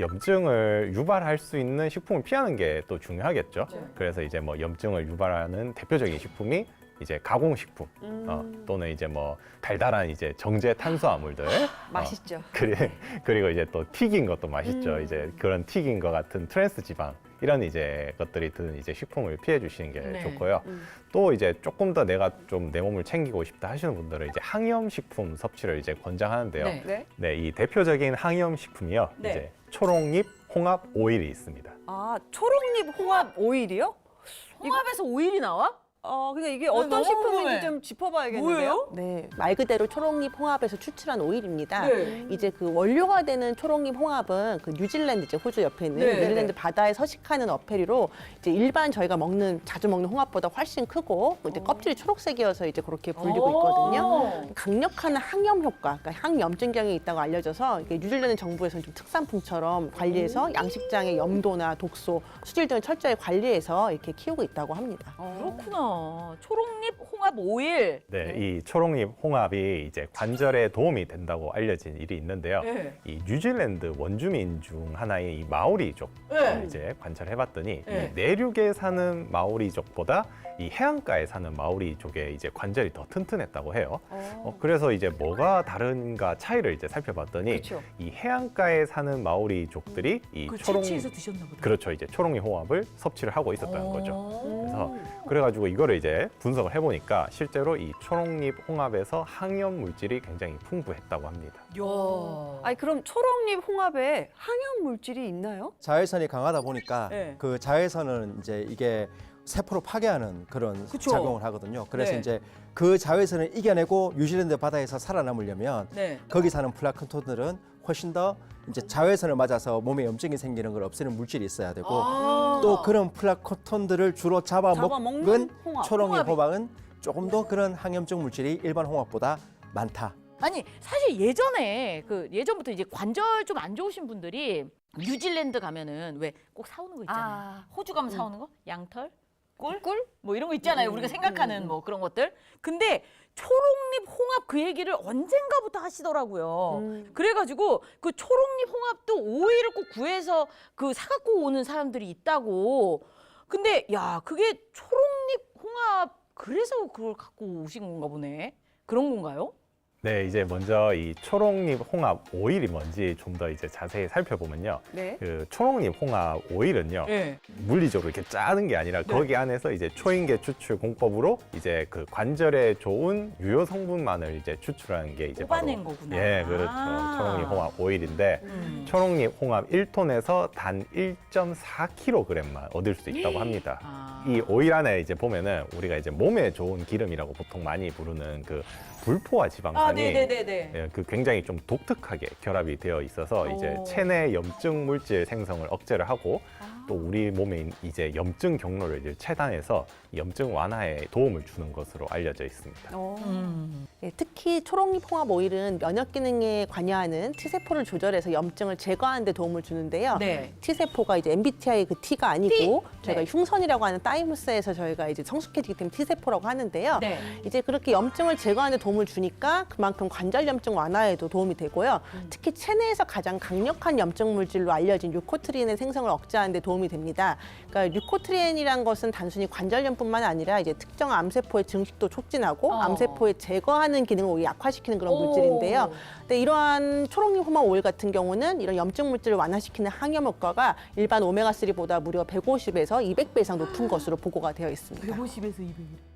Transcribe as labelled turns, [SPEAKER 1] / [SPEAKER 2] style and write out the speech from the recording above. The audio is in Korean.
[SPEAKER 1] 염증을 유발할 수 있는 식품을 피하는 게 또 중요하겠죠.
[SPEAKER 2] 네.
[SPEAKER 1] 그래서 이제 뭐 염증을 유발하는 대표적인 식품이 이제 가공식품 또는 이제 뭐 달달한 이제 정제 탄수화물들
[SPEAKER 2] 맛있죠.
[SPEAKER 1] 그리고 이제 또 튀긴 것도 맛있죠. 이제 그런 튀긴 것 같은 트랜스 지방 이런 이제 것들이 드는 이제 식품을 피해 주시는 게
[SPEAKER 3] 네.
[SPEAKER 1] 좋고요. 또 이제 조금 더 내가 좀 내 몸을 챙기고 싶다 하시는 분들은 이제 항염 식품 섭취를 이제 권장하는데요.
[SPEAKER 3] 네.
[SPEAKER 2] 네.
[SPEAKER 1] 네, 이 대표적인 항염 식품이요.
[SPEAKER 3] 네.
[SPEAKER 1] 이제 초록잎 홍합 오일이 있습니다.
[SPEAKER 2] 아, 초록잎 홍합 오일이요?
[SPEAKER 3] 홍합에서 오일이 나와?
[SPEAKER 2] 그러니까 이게
[SPEAKER 3] 너무
[SPEAKER 2] 어떤 식품인지
[SPEAKER 3] 궁금해.
[SPEAKER 2] 좀 짚어봐야겠는데요.
[SPEAKER 3] 뭐예요?
[SPEAKER 4] 네, 말 그대로 초록잎 홍합에서 추출한 오일입니다.
[SPEAKER 3] 네.
[SPEAKER 4] 이제 그 원료가 되는 초록잎 홍합은 그 뉴질랜드, 이제 호주 옆에 있는
[SPEAKER 3] 네.
[SPEAKER 4] 뉴질랜드 바다에 서식하는 어패류로 이제 일반 저희가 자주 먹는 홍합보다 훨씬 크고 이제 껍질이 초록색이어서 이제 그렇게 불리고 있거든요. 강력한 항염 효과, 그러니까 항염증경이 있다고 알려져서 이게 뉴질랜드 정부에서는 좀 특산품처럼 관리해서 양식장의 염도나 독소, 수질 등을 철저히 관리해서 이렇게 키우고 있다고 합니다.
[SPEAKER 3] 그렇구나. 초록잎 홍합 오일.
[SPEAKER 1] 네, 이 초록잎 홍합이 이제 관절에 도움이 된다고 알려진 일이 있는데요.
[SPEAKER 3] 네.
[SPEAKER 1] 이 뉴질랜드 원주민 중 하나인 이 마오리족
[SPEAKER 3] 네.
[SPEAKER 1] 이제 관찰해봤더니
[SPEAKER 3] 네.
[SPEAKER 1] 이 내륙에 사는 마오리족보다 이 해안가에 사는 마오리족의 이제 관절이 더 튼튼했다고 해요. 그래서 이제 뭐가 다른가 차이를 이제 살펴봤더니
[SPEAKER 2] 그쵸.
[SPEAKER 1] 이 해안가에 사는 마오리족들이 이
[SPEAKER 3] 그
[SPEAKER 1] 초록
[SPEAKER 3] 채취해서 드셨나 보다.
[SPEAKER 1] 그렇죠, 이제 초록잎 홍합을 섭취를 하고 있었다는 거죠. 그래서
[SPEAKER 3] 음.
[SPEAKER 1] 그래가지고 이거를 이제 분석을 해보니까 실제로 이 초록잎 홍합에서 항염 물질이 굉장히 풍부했다고 합니다.
[SPEAKER 3] 야.
[SPEAKER 2] 아니 그럼 초록잎 홍합에 항염 물질이 있나요?
[SPEAKER 5] 자외선이 강하다 보니까
[SPEAKER 3] 네.
[SPEAKER 5] 그 자외선은 이제 이게 세포를 파괴하는 그런
[SPEAKER 3] 그쵸.
[SPEAKER 5] 작용을 하거든요. 그래서
[SPEAKER 3] 네.
[SPEAKER 5] 이제 그 자외선을 이겨내고 뉴질랜드 바다에서 살아남으려면
[SPEAKER 3] 네.
[SPEAKER 5] 거기 사는 플라크톤들은 훨씬 더 이제 자외선을 맞아서 몸에 염증이 생기는 걸 없애는 물질이 있어야 되고 또 그런 플라크톤들을 주로
[SPEAKER 2] 잡아먹는
[SPEAKER 5] 잡아먹은
[SPEAKER 2] 홍합.
[SPEAKER 5] 초록잎
[SPEAKER 3] 홍합이.
[SPEAKER 5] 호박은 조금 더 그런 항염증 물질이 일반 홍합보다 많다.
[SPEAKER 3] 아니 사실 예전부터 이제 관절 좀 안 좋으신 분들이 뉴질랜드 가면은 왜 꼭 사오는 거 있잖아요. 호주 가면 사오는 거? 양털? 꿀? 뭐 이런 거 있잖아요. 우리가 생각하는 뭐 그런 것들. 근데 초록잎 홍합 그 얘기를 언젠가부터 하시더라고요. 그래가지고 그 초록잎 홍합도 오일을 꼭 구해서 그 사갖고 오는 사람들이 있다고. 근데 야 그게 초록잎 홍합 그래서 그걸 갖고 오신 건가 보네. 그런 건가요?
[SPEAKER 1] 네, 이제 먼저 이 초록잎 홍합 오일이 뭔지 좀 더 이제 자세히 살펴보면요.
[SPEAKER 2] 네.
[SPEAKER 1] 그 초록잎 홍합 오일은요.
[SPEAKER 3] 네.
[SPEAKER 1] 물리적으로 이렇게 짜는 게 아니라 거기 안에서 이제 초인계 추출 공법으로 이제 그 관절에 좋은 유효 성분만을 이제 추출하는 게 이제
[SPEAKER 3] 뽑아낸
[SPEAKER 1] 바로
[SPEAKER 3] 거구나.
[SPEAKER 1] 예, 그렇죠.
[SPEAKER 3] 아.
[SPEAKER 1] 초록잎 홍합 오일인데 초록잎 홍합 1톤에서 단 1.4kg만 얻을 수 있다고 합니다.
[SPEAKER 3] 아.
[SPEAKER 1] 이 오일 안에 이제 보면은 우리가 이제 몸에 좋은 기름이라고 보통 많이 부르는 그 불포화 지방산이
[SPEAKER 3] 네네네네.
[SPEAKER 1] 예, 그 굉장히 좀 독특하게 결합이 되어 있어서 이제
[SPEAKER 3] 오.
[SPEAKER 1] 체내 염증 물질 생성을 억제를 하고 또 우리 몸에 이제 염증 경로를 이제 차단해서 염증 완화에 도움을 주는 것으로 알려져 있습니다.
[SPEAKER 4] 예, 특히 초록잎 홍합 오일은 면역 기능에 관여하는 T세포를 조절해서 염증을 제거하는 데 도움을 주는데요.
[SPEAKER 3] 네.
[SPEAKER 4] T세포가 이제 MBTI 그 T가 아니고 저희가
[SPEAKER 3] 네.
[SPEAKER 4] 흉선이라고 하는 타이무스에서 저희가 이제 성숙해지기 때문에 T세포라고 하는데요.
[SPEAKER 3] 네.
[SPEAKER 4] 이제 그렇게 염증을 제거하는 데 도움을 주니까 그만큼 관절 염증 완화에도 도움이 되고요. 특히 체내에서 가장 강력한 염증 물질로 알려진 유코트리엔의 생성을 억제하는 데 도움이 됩니다. 그러니까 유코트리엔이란 것은 단순히 관절염뿐만 아니라 이제 특정 암세포의 증식도 촉진하고 암세포의 제거하는 기능을 오히려 약화시키는 그런
[SPEAKER 3] 오.
[SPEAKER 4] 물질인데요. 근데 이러한 초록잎 홍합 오일 같은 경우는 이런 염증 물질을 완화시키는 항염 효과가 일반 오메가3보다 무려 150에서 200배 이상 높은 것으로 보고가 되어 있습니다.
[SPEAKER 3] 150에서 200.